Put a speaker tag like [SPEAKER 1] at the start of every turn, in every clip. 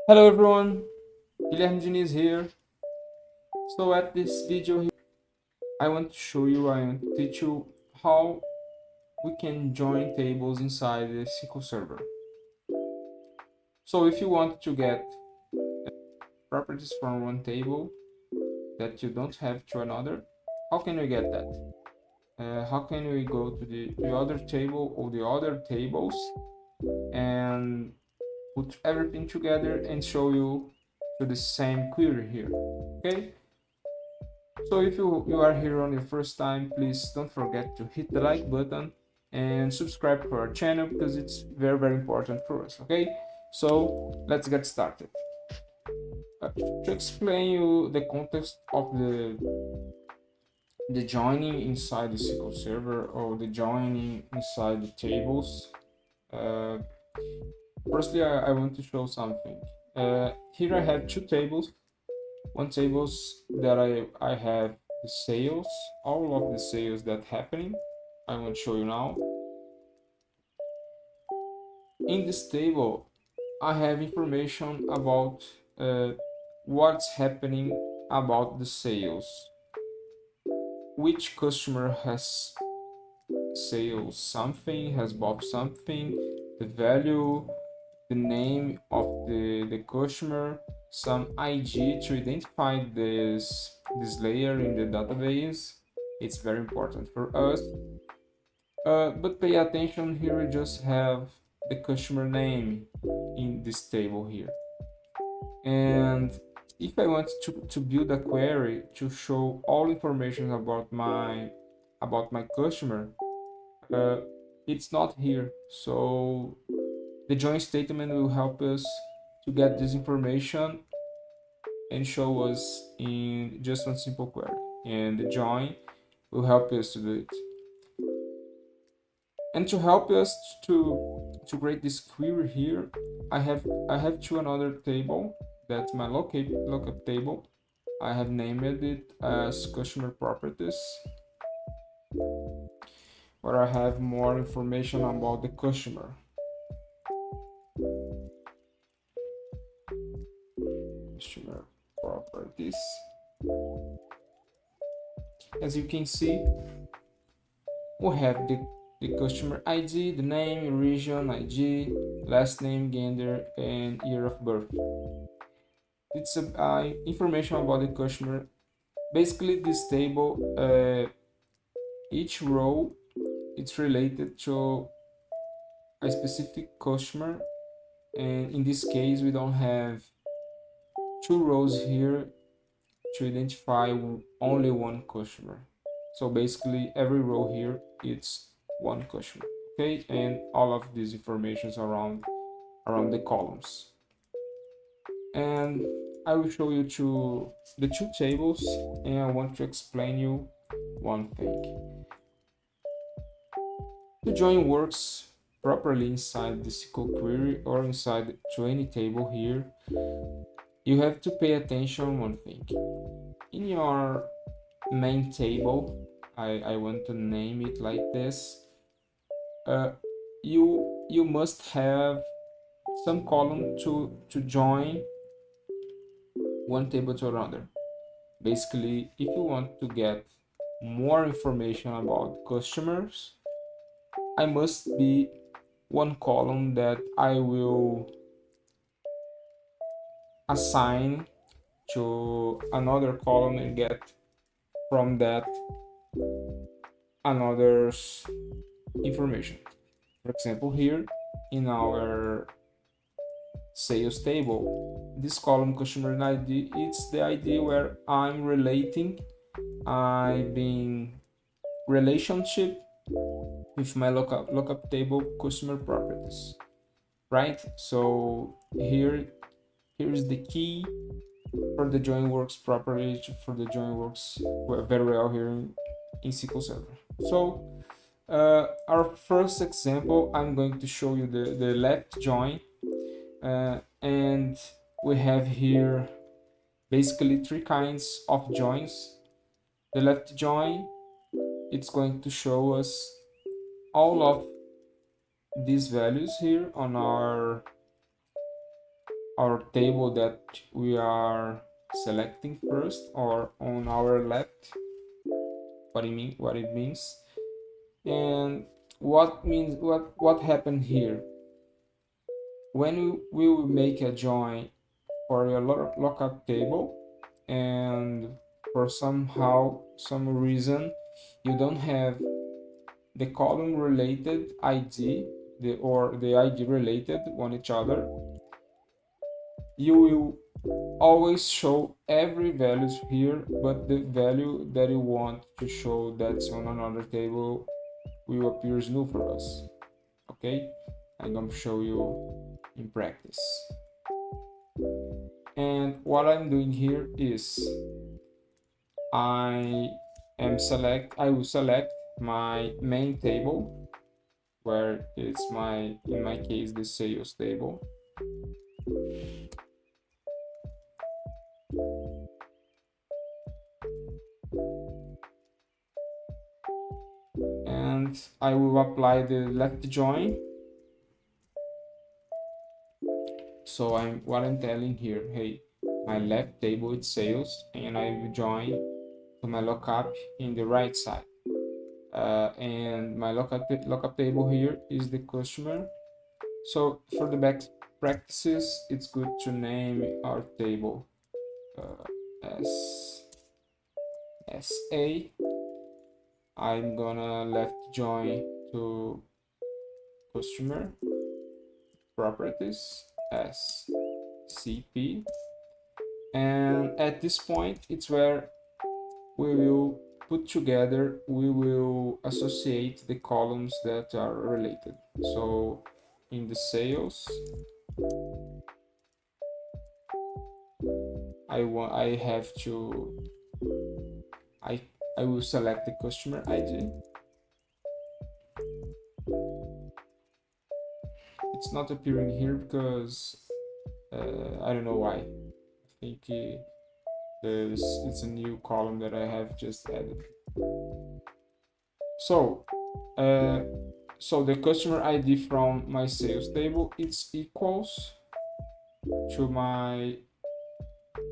[SPEAKER 1] Hello everyone, Guilherme Diniz here. So at this video here, I want to teach you how we can join tables inside the SQL Server. So if you want to get properties from one table that you don't have to another, how can we get that? How can we go to the other table or the other tables and put everything together and show you to the same query here, okay? So if you are here on your first time, please don't forget to hit the like button and subscribe to our channel because it's very important for us, okay? So let's get started. To explain you the context of the joining inside the SQL Server or the joining inside the tables, uh, firstly I want to show something. Here I have two tables. One tables that I have the sales, all of the sales that happening. I want to show you now. In this table, I have information about what's happening about the sales. Which customer has sales something, has bought something, the value, the name of the customer, some ID to identify this layer in the database. It's very important for us. But pay attention here, we just have the customer name in this table here. And if I want to build a query to show all information about my customer, it's not here. So the join statement will help us to get this information and show us in just one simple query. And the join will help us to do it. And to help us to create this query here, I have to another table that's my lookup table. I have named it as customer properties, where I have more information about the customer. Customer properties. As you can see, we have the customer ID, the name, region, ID, last name, gender, and year of birth. It's information about the customer. Basically, this table, each row, it's related to a specific customer, and in this case, we don't have two rows here to identify only one customer. So basically, every row here it's one customer, okay, and all of these informations around the columns. And I will show you the two tables, and I want to explain you one thing. The join works properly inside the SQL query or inside to any table here. You have to pay attention one thing. In your main table, I want to name it like this. You must have some column to join one table to another. Basically, if you want to get more information about customers, I must be one column that I will assign to another column and get from that another's information. For example, here in our sales table, this column customer ID, it's the ID where I'm relating, I've been relationship with my lookup table customer properties, right? So here's the key for the join works properly, for the join works very well here in SQL Server. So our first example, I'm going to show you the left join, and we have here basically three kinds of joins. The left join, it's going to show us all of these values here on our our table that we are selecting first, or on our left, what it means, and what happened here when we will make a join for your lookup table, and for some reason you don't have the column related ID, the ID related on each other, you will always show every values here, but the value that you want to show that's on another table will appear new for us. Okay, I'm going to show you in practice. And what I'm doing here is I will select my main table, where it's in my case, the sales table. And I will apply the left join. So what I'm telling here, hey, my left table is sales, and I will join to my lookup in the right side. And my lookup table here is the customer. So for the back practices, it's good to name our table as SA. I'm gonna left join to customer properties as CP, and at this point it's where we will put together, we will associate the columns that are related. So in the sales, I have to I will select the customer ID. It's not appearing here because I don't know why. I think it's a new column that I have just added. So the customer ID from my sales table, it's equals to my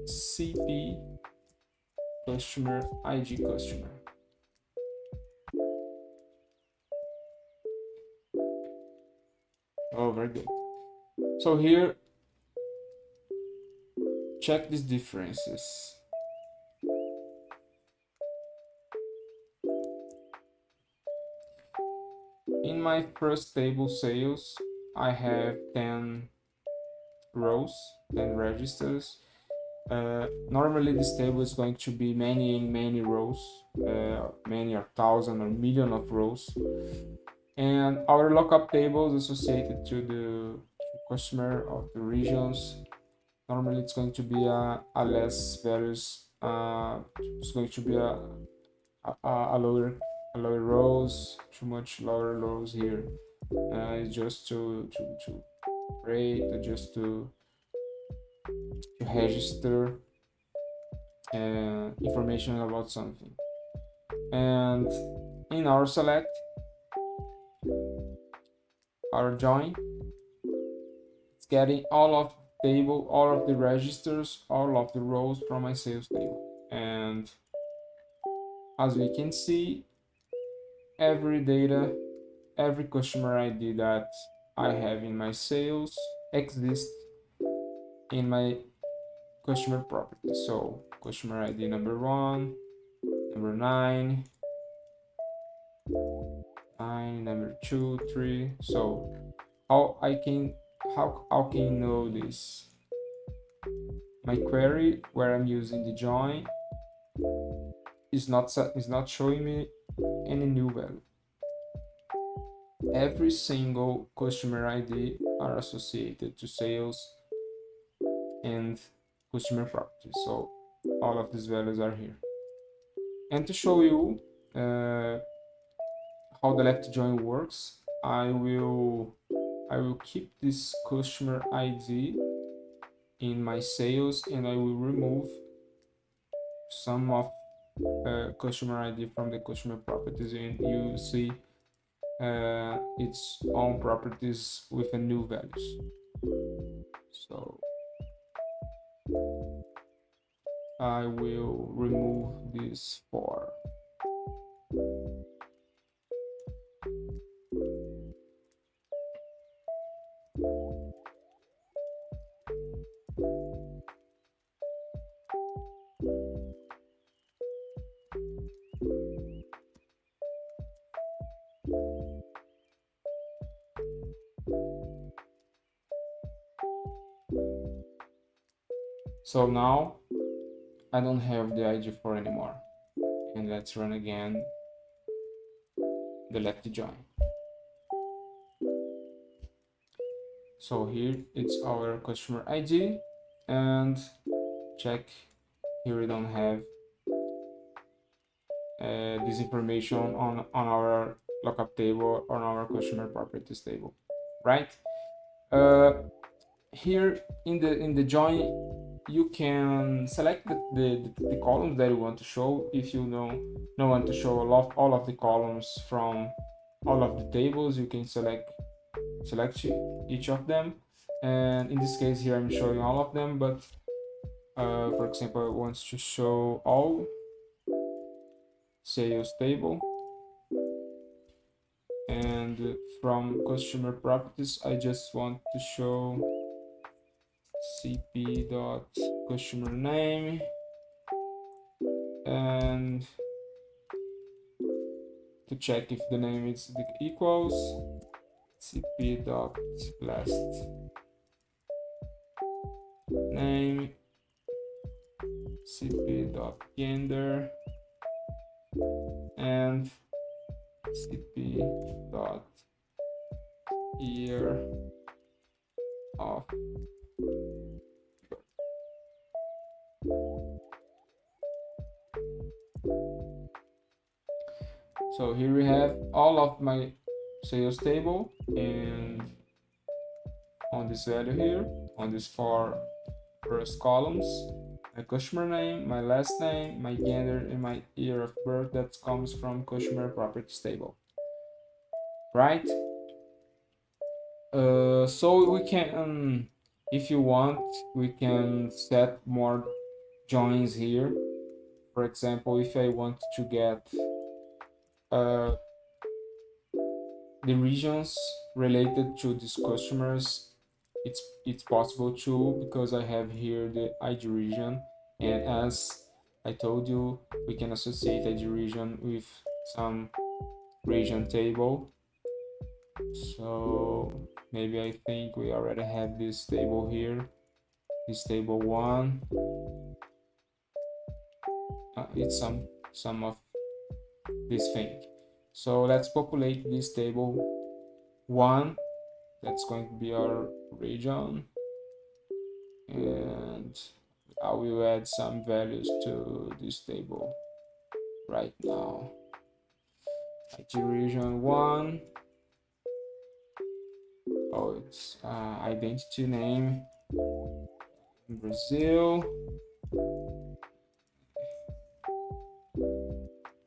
[SPEAKER 1] CP customer ID customer. Oh, very good. So here, check these differences. In my first table sales, I have 10 rows, 10 registers. Normally this table is going to be many rows, many or thousand or million of rows. And our lookup table is associated to the customer of the regions. Normally it's going to be a less values, it's going to be a lower rows, too much lower rows here. It's just to create, just to register information about something. And in our select, our join, it's getting all of the table, all of the registers, all of the rows from my sales table. And as we can see, every data, every customer ID that I have in my sales exists in my customer property. So customer ID number 1, number 9, number 2, 3. So how can you know this? My query where I'm using the join is not showing me any new value. Every single customer ID are associated to sales and customer property. So all of these values are here. And to show you how the left join works, I will keep this customer ID in my sales, and I will remove some of customer ID from the customer properties, and you see its own properties with a new values. So I will remove this for. So now I don't have the ID for anymore. And let's run again the left join. So here it's our customer ID, and check here we don't have this information on our lookup table on our customer properties table, right? Here in the join you can select the columns that you want to show. If you don't want to show all of the columns from all of the tables, you can select each of them, and in this case here I'm showing all of them, but for example I want to show all sales table, and from customer properties I just want to show cp.customer name, and to check if the name is equals cp.last name, cp.gender, and cp.year of. So here we have all of my sales table, and on this value here, on these four first columns, my customer name, my last name, my gender, and my year of birth, that comes from customer properties table, right? So we can, if you want, we can set more joins here. For example, if I want to get the regions related to these customers, it's possible too, because I have here the ID region, and as I told you, we can associate ID region with some region table. So maybe I think we already have this table here, this table 1. It's some of this thing. So let's populate this table 1. That's going to be our region, and I will add some values to this table right now. ID region 1. Oh, it's identity name Brazil,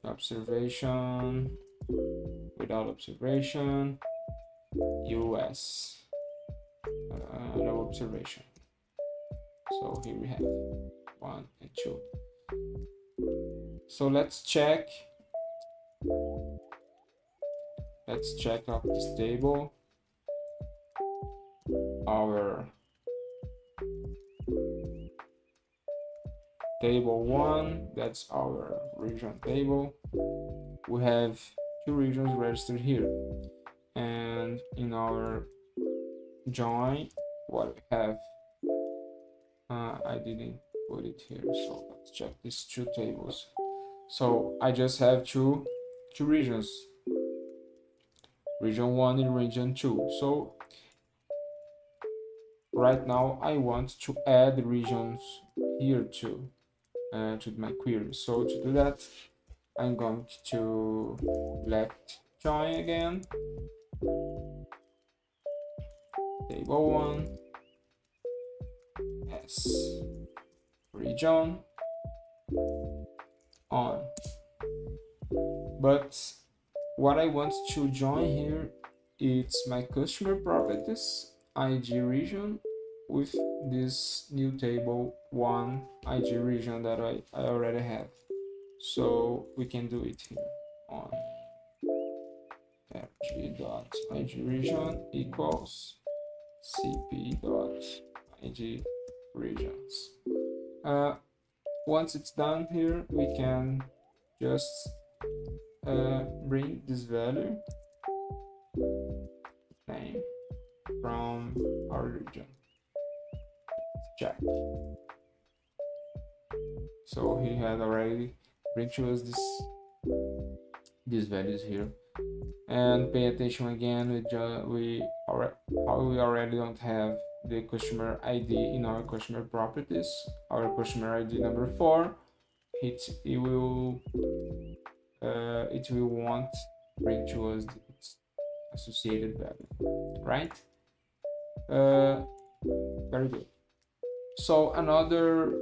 [SPEAKER 1] observation without observation, US, no observation. So here we have 1 and 2. So let's check out this table. Our table 1, that's our region table. We have 2 regions registered here, and in our join, what we have, I didn't put it here, so let's check these 2 tables. So I just have two regions, region 1 and region 2. So right now I want to add regions here too, to my query. So to do that, I'm going to left join again, table 1 as region on. But what I want to join here, it's my customer properties ID region with this new table one id region that I already have. So we can do it here on fg.id region equals cp.id regions. Once it's done here, we can just bring this value name from our region. Check. So he had already bring to us these values here. And pay attention again, we already don't have the customer ID in our customer properties. Our customer ID number 4, it will want bring to us its associated value, right? Very good. So another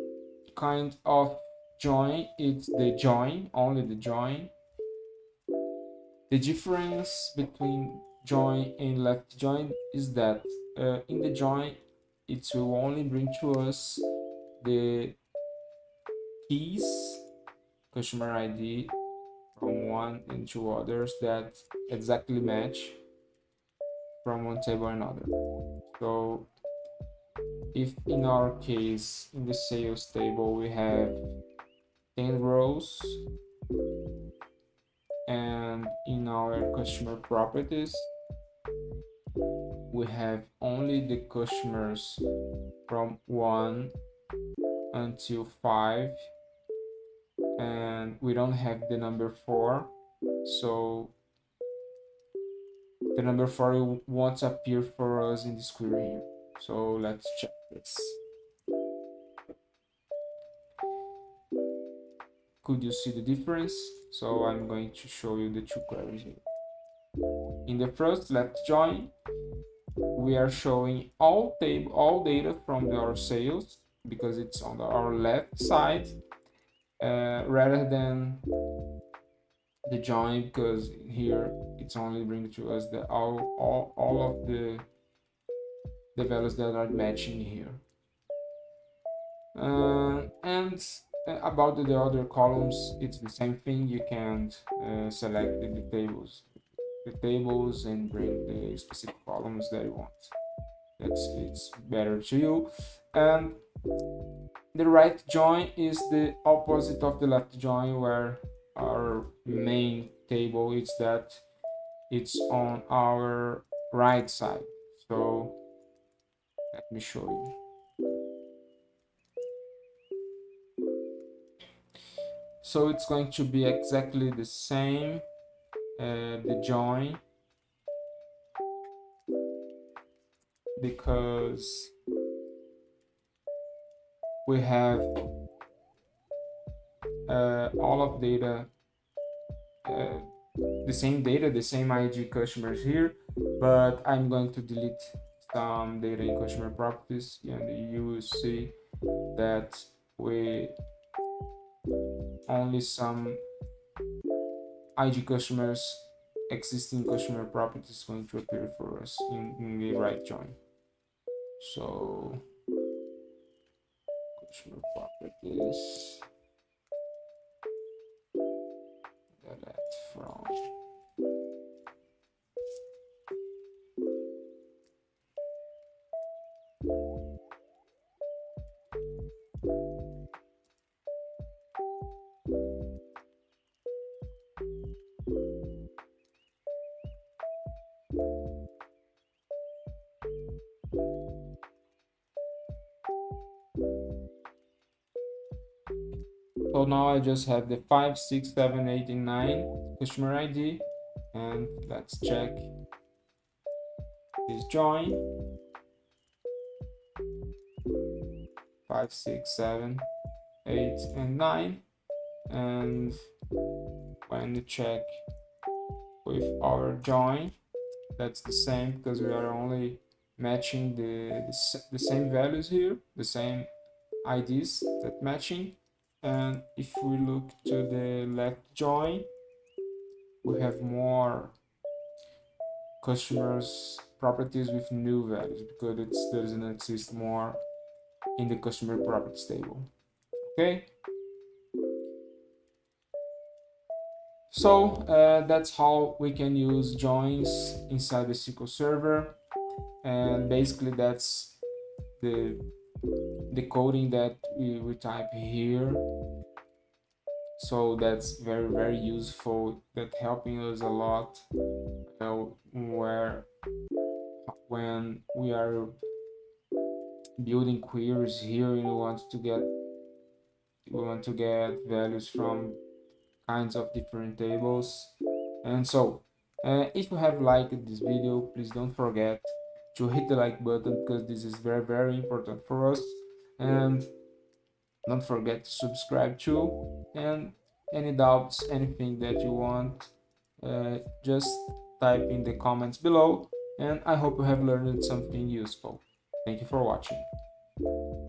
[SPEAKER 1] kind of join, it's the join, only the join. The difference between join and left join is that in the join, it will only bring to us the keys, customer ID from one and two others that exactly match from one table another. So if in our case, in the sales table, we have 10 rows, and in our customer properties, we have only the customers from 1 until 5, and we don't have the number 4, so the number 4 won't appear for us in this query here. So let's check this. Could you see the difference? So I'm going to show you the two queries here. In the first left join, we are showing all data from our sales because it's on our left side, rather than the join, because here it's only bringing to us the all of the values that are matching here. And about the other columns, it's the same thing. You can select the tables and bring the specific columns that you want. It's better to you. And the right join is the opposite of the left join, where our main table is that it's on our right side. So let me show you. So it's going to be exactly the same, the join, because we have all of data, the same data, the same ID customers here, but I'm going to delete some data in customer properties, and you will see that we only some ID customers, existing customer properties, going to appear for us in the right join. So customer properties, delete from. So now I just have the 5, 6, 7, 8, and 9 customer ID, and let's check this join. 5, 6, 7, 8, and 9, and when you check with our join, that's the same, because we are only matching the same values here, the same IDs that matching. And if we look to the left join, we have more customers properties with new values because it doesn't exist more in the customer properties table. Okay, so that's how we can use joins inside the SQL Server, and basically that's the coding that we type here. So that's very useful, that helping us a lot where when we are building queries here and we want to get values from kinds of different tables. And so if you have liked this video, please don't forget to hit the like button because this is very important for us. And don't forget to subscribe too. And any doubts, anything that you want, just type in the comments below. And I hope you have learned something useful. Thank you for watching.